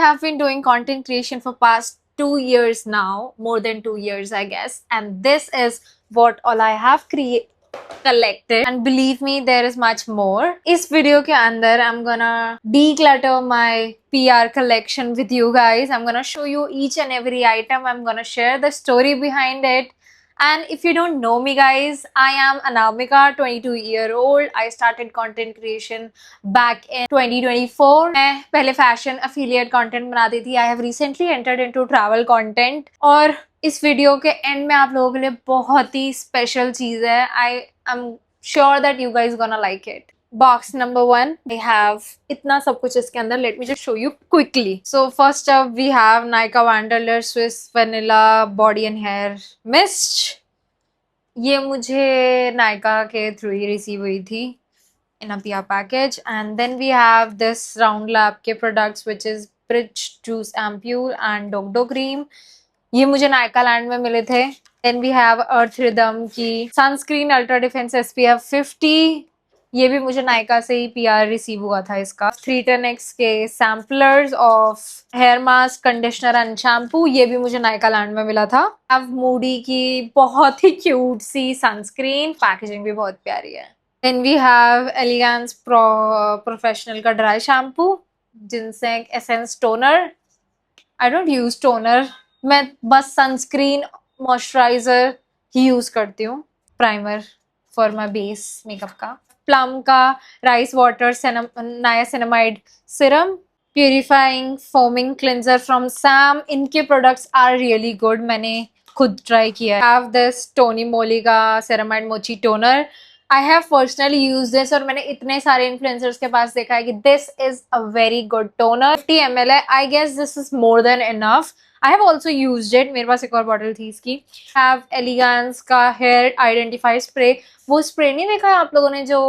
I have been doing content creation for past 2 years now, more than 2 years, I guess. And this is what all I have collected. And believe me, there is much more. इस video के अंदर I'm gonna declutter my PR collection with you guys. I'm gonna show you each and every item. I'm gonna share the story behind it. And if you don't know me, guys, I am Anamika, 22-year-old. I started content creation back in 2024. मैं पहले fashion affiliate content बनाती थी. I have recently entered into travel content. और इस video के and में आप लोगों के लिए बहुत ही स्पेशल चीज है. I am sure that you guys gonna like it. Box number 1, I have इतना सब कुछ इसके अंदर. Let me just show you quickly. So first up we have Nykaa Wanderlust Swiss Vanilla Body and Hair Mist. ये मुझे Nykaa के through ही receive हुई थी in a PR package. And then we have this Round Lab के products which is Bridge Juice Ampule and Dogdo Cream. ये मुझे Nykaa Land में मिले थे. Then we have Earth Rhythm की Sunscreen Ultra Defense SPF 50. ये भी मुझे Nykaa से ही PR रिसीव हुआ था इसका. 310X के samplers of hair mask, conditioner and shampoo. ये भी मुझे Nykaa Land में मिला था. have Moody की बहुत ही cute सी sunscreen. Packaging भी बहुत प्यारी है. Then we have Elegance Professional का dry shampoo, Ginseng Essence toner. I don't use toner. मैं बस sunscreen, moisturizer ही use करती हूँ. Primer for my base makeup का. Plum का rice water niacinamide serum. Purifying foaming cleanser from Sam. इनके products are really good. मैंने खुद try किया है. Have this Tony Moly का ceramide mochi toner. I have personally used this और मैंने इतने सारे influencers के पास देखा है कि this is a very good toner. 50 ml है. I guess this is more than enough. I have also used it. मेरे पास एक और बॉटल थी इसकी. Have Elegance का hair identify spray. वो spray नहीं देखा है आप लोगों ने जो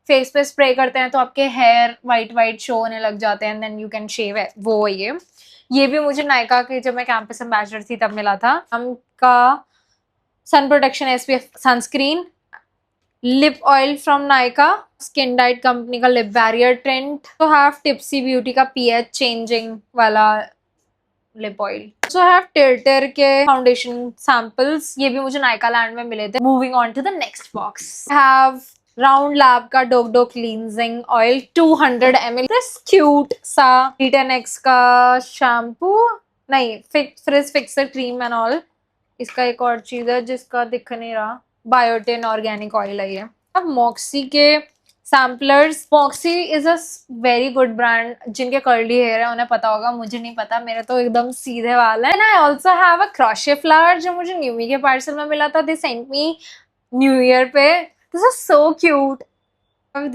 फेस पे स्प्रे करते हैं तो आपके हेयर वाइट शो होने लग जाते हैं, देन यू कैन शेव है, वो ये भी मुझे Nykaa के जब मैं कैंपस एम्बेसडर थी तब मिला था. हमका sun protection SPF sunscreen. Lip oil from Nykaa. Skin Diet company का लिप बैरियर टिंट. तो हैव टिप्सी ब्यूटी का पीएच चेंजिंग वाला lip oil. So have Tilter के फाउंडेशन सैंपल्स. ये भी मुझे Nykaa लैंड में मिले थे. Moving on to the next box. Have round lab का Dokdo cleansing oil 200 ml. This cute सा 310X का शैम्पू, नहीं frizz fixer cream and all. इसका एक और चीज है जिसका दिख नहीं रहा, बायोटिन ऑर्गेनिक ऑयल है ये. अब मॉक्सी के samplers. Moxie is a very good brand. जिनके कर्ली हेयर है उन्हें पता होगा, मुझे नहीं पता, मेरे तो एकदम सीधे वाल है. And I also have a crochet flower जो मुझे न्यूमी के पार्सल में मिला था. They sent me new year पे. This is so cute.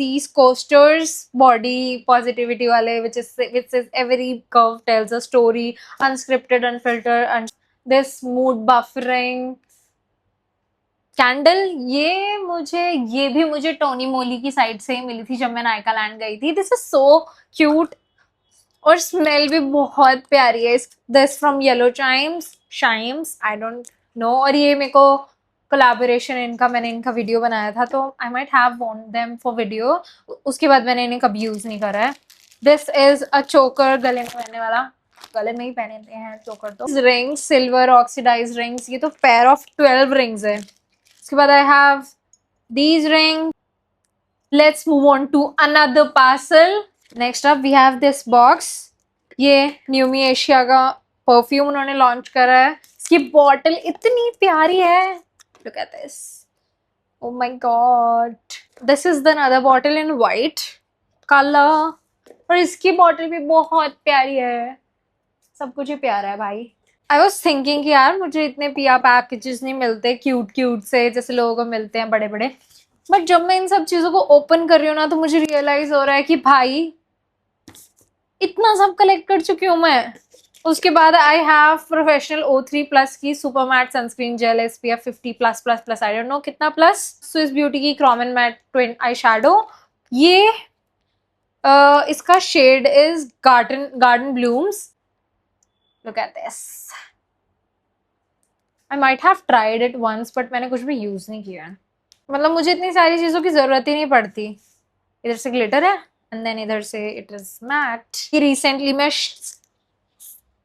These coasters, body positivity wale, which says every curve tells a story, unscripted, unfiltered, and this mood buffering candle. ये भी मुझे टोनी मोली की साइड से ही मिली थी जब मैं Nykaa लैंड गई थी. This is so cute और स्मेल भी बहुत प्यारी है. This from Yellow Chimes, I don't know. और ये मेरे को कोलैबोरेशन इनका, मैंने इनका वीडियो बनाया था तो आई might have want them for video. उसके बाद मैंने इन्हें कभी यूज नहीं करा है. दिस इज अ चोकर, गले में पहनने वाला. गले में ही पहनते हैं चोकर. तो रिंग्स, सिल्वर ऑक्सीडाइज रिंग्स. ये तो पेयर ऑफ 12 रिंग्स है. उसके बाद I have these ring. Let's move on to another parcel. Next up we have this box. ये न्यूमी एशिया का परफ्यूम उन्होंने लॉन्च करा है. इसकी बॉटल इतनी प्यारी है. Look at this. Oh my god. This is the another bottle in white color. और इसकी बॉटल भी बहुत प्यारी है. सब कुछ ही प्यारा है भाई. I was thinking कि यार मुझे इतने PR पैकेजेस नहीं मिलते क्यूट से जैसे लोगों को मिलते हैं बड़े बड़े. बट जब मैं इन सब चीजों को ओपन कर रही हूँ ना तो मुझे रियलाइज हो रहा है कि भाई इतना सब कलेक्ट कर चुकी हूँ मैं. उसके बाद आई हैव प्रोफेशनल O3+ की super matte sunscreen gel SPF 50+++, I don't know कितना प्लस. स्विस ब्यूटी की क्रोमन मैट ट्विन आई शैडो. ये इसका shade is garden blooms. Look at this. I might have tried it once but मैंने कुछ भी use नहीं किया है. मतलब मुझे इतनी सारी चीजों की जरूरत ही नहीं पड़ती. इधर से ग्लिटर है एंड देन इधर से इट इज मैट. रिसेंटली मैं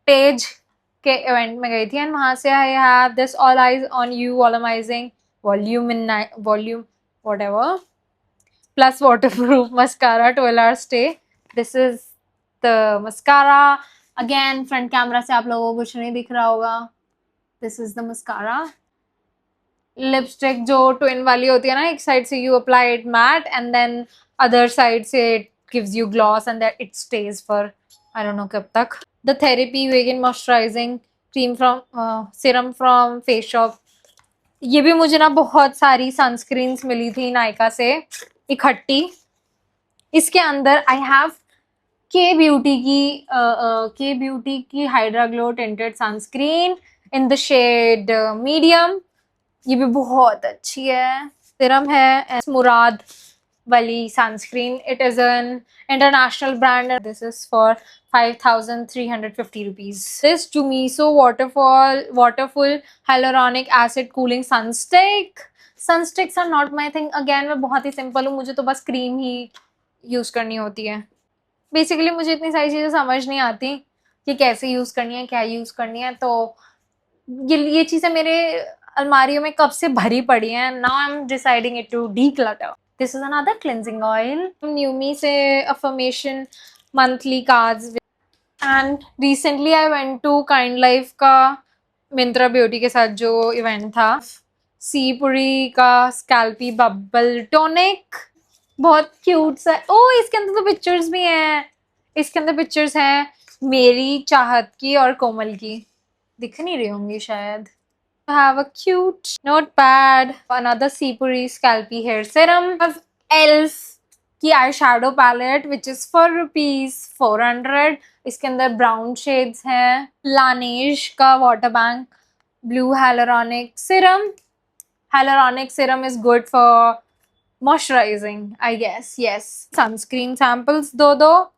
तेज के इवेंट में गई थी एंड वहां से I have this all eyes on you volumising volume whatever plus waterproof mascara 12 hour stay. This is the mascara. Again front camera से आप लोगों को कुछ नहीं दिख रहा होगा. This is the mascara. Lipstick जो ट्विन वाली होती है ना, एक साइड से you apply it matte and then other side से it gives you gloss and that it stays for I don't know कब तक. The therapy vegan moisturising cream from serum from Face Shop. ये भी मुझे ना बहुत सारी सनस्क्रीन्स मिली थी नायका से इकट्ठी. इसके अंदर आई हैव के ब्यूटी की hydra glow tinted sunscreen in the shade medium. ये भी बहुत अच्छी है. सीरम है मुराद वाली sunscreen. It is an international brand. This is for 5,350 rupees. This Jumiso waterful hyaluronic acid cooling sunstick. Sunsticks are not my thing. Again मैं बहुत ही simple हूँ, मुझे तो बस क्रीम ही यूज करनी होती है. बेसिकली मुझे इतनी सारी चीजें समझ नहीं आती कि कैसे यूज करनी है, क्या यूज करनी है. तो ये चीजें मेरे अलमारियों में कब से भरी पड़ी हैं. Now I am deciding it to declutter. This is another cleansing oil. Numi से affirmation monthly cards. And recently I went to Kind Life का मिंत्रा ब्यूटी के साथ जो इवेंट था. सीपुरी का स्कैल्पी बबल टॉनिक बहुत क्यूट सा. ओ इसके अंदर तो पिक्चर्स भी हैं. इसके अंदर पिक्चर्स हैं मेरी, चाहत की और कोमल की. दिख नहीं रही होंगी शायद. Have a cute, not bad. Another Seepuri Scalpy hair serum. Have Elf की eye shadow palette which is for ₹400. इसके अंदर ब्राउन शेड्स हैं. लानेश का water bank blue hyaluronic serum. Hyaluronic serum is good for moisturizing, I guess. Yes. Sunscreen samples दो.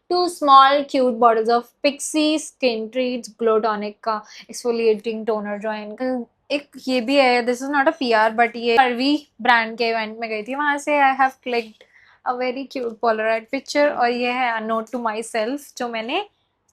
2 small cute bottles of Pixie Skin Treats Glow Tonic का exfoliating toner जो है इनका. एक ये भी है. This is not a PR but ये करवी ब्रांड के इवेंट में गई थी. वहां से I have clicked a very cute polaroid picture. और ये है a note to my self जो मैंने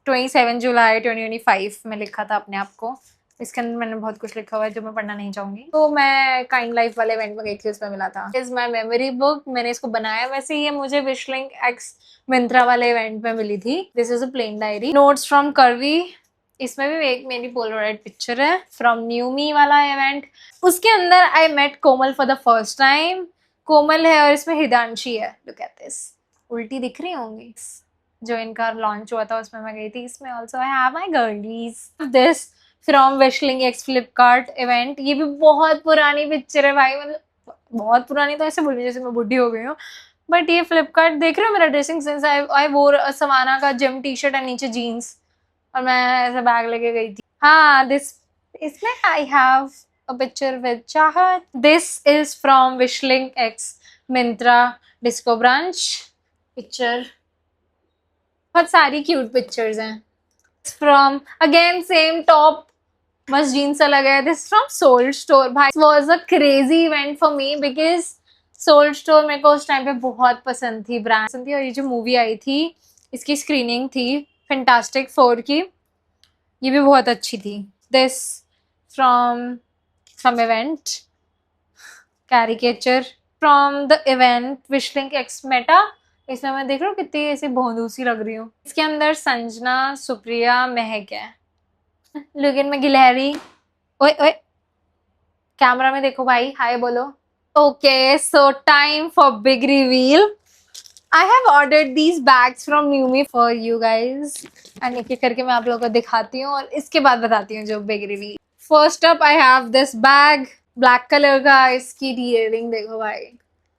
27 जुलाई 2025 में लिखा था अपने आप को. इसके अंदर मैंने बहुत कुछ लिखा हुआ है जो मैं पढ़ना नहीं चाहूंगी. तो मैं काइंड लाइफ वाले इवेंट में गई थी, उसमें मिला था. Is my memory book. मैंने इसको बनाया. वैसे ये मुझे विशलिंक एक्स मिंत्रा वाले इवेंट में मिली थी. This is a plain diary. Notes from Karvi. इसमें भी एक मेरी पोलराइड पिक्चर है फ्रॉम न्यूमी वाला इवेंट. उसके अंदर I met Komal for the first time. Komal है और इसमें हिदांशी है. Look at this. उल्टी दिख रही होंगी. जो इनका लॉन्च हुआ था उसमें मैं गई थी. इसमें also I have my girlies. This from Wishlink x Flipkart event. ये भी बहुत पुरानी पिक्चर है भाई. मतलब बहुत पुरानी तो ऐसे बोल रही जैसे मैं बुढ़ी हो गई हूँ. बट ये फ्लिपकार्ट देख रहे हो मेरा ड्रेसिंग सेंस. आई वोर सवाना का जिम टी-शर्ट एंड नीचे जीन्स और मैं ऐसा बैग लेके गई थी. हाँ दिस इसमें I have a picture with Chahat. This is from Wishlink x Myntra disco brunch picture. बहुत सारी क्यूट पिक्चर्स हैं. फ्रॉम अगेन सेम टॉप बस जीन्स अलग है. This from Souled Store. भाई was a crazy event for me because Souled Store मेरे को उस टाइम पे बहुत पसंद थी, ब्रांड पसंद थी. और ये जो मूवी आई थी इसकी स्क्रीनिंग थी फैंटास्टिक 4 की. ये भी बहुत अच्छी थी. This from some event caricature from the event Wishlink x Meta. इसमें मैं देख रहा हूँ कितनी ऐसी भोंदूसी लग रही हूँ. इसके अंदर संजना, सुप्रिया, महक है. लेकिन मैं गिलहरी. ओए ओए कैमरा में देखो भाई. हाय बोलो. Okay so time for big reveal. I have ordered these bags from Numi for you guys. And एक एक करके मैं आप लोगों को दिखाती हूँ और इसके बाद बताती हूँ जो big reveal. First up I have this bag. Black color का. इसकी detailing देखो भाई.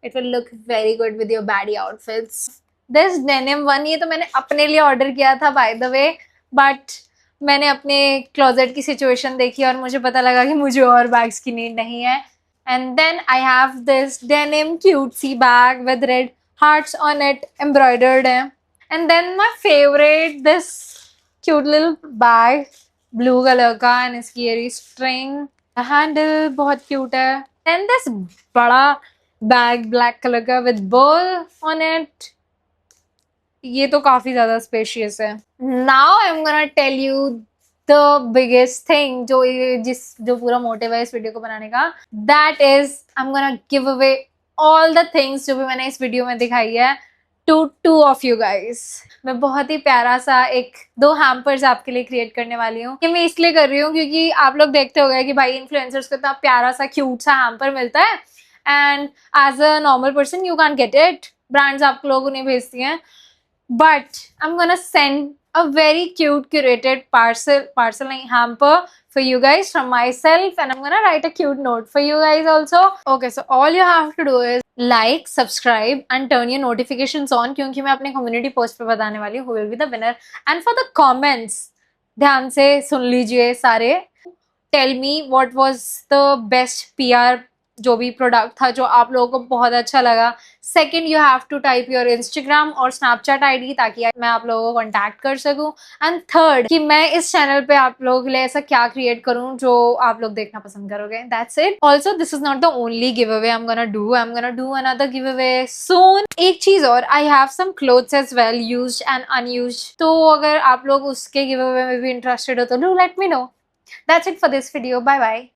It will look very good with your baddie outfits. This denim one ये तो मैंने अपने लिए order किया था by the way. But मैंने अपने closet की situation देखी और मुझे पता लगा कि मुझे और bags की need नहीं है. And then I have this denim cutesy bag with red hearts on it embroidered है. And then my favorite this cute little bag blue color का and इसकी ये string. The handle बहुत cute है. Then this बड़ा bag black color का with bow on it. ये तो काफी ज्यादा स्पेशियस है. Now I am gonna tell you the biggest thing जो पूरा मोटिव है इस वीडियो को बनाने का. That is I am gonna give away all the things जो भी मैंने इस वीडियो में दिखाई है to two of you guys. मैं बहुत ही प्यारा सा एक 2 हैम्पर्स आपके लिए क्रिएट करने वाली हूँ. कि मैं इसलिए कर रही हूँ क्योंकि आप लोग देखते हो गए कि भाई इन्फ्लुएंसर्स को इतना प्यारा सा क्यूट सा हैम्पर मिलता है and as a normal person you can get it. Brands आप लोग उन्हें भेजती हैं. But I'm gonna send a very cute curated parcel nahi hamper for you guys from myself, and I'm gonna write a cute note for you guys also. Okay, so all you have to do is like, subscribe and turn your notifications on क्योंकि मैं अपने community post पे बताने वाली हूँ who will be the winner. And for the comments, ध्यान से सुन लीजिए सारे. Tell me what was the best PR जो भी प्रोडक्ट था जो आप लोगों को बहुत अच्छा लगा. Second, you have to type your Instagram और स्नैपचैट आईडी ताकि मैं आप लोगों को कॉन्टैक्ट कर सकूं. एंड थर्ड, कि मैं इस चैनल पे आप लोगों के लिए ऐसा क्या क्रिएट करूं जो आप लोग देखना पसंद करोगे. That's it. Also this is not the only giveaway I am gonna do another giveaway soon. एक चीज और, I have some clothes as well, used and unused. तो अगर आप लोग उसके गिव अवे में भी इंटरेस्टेड हो तो do let me know. That's it for this video. Bye bye.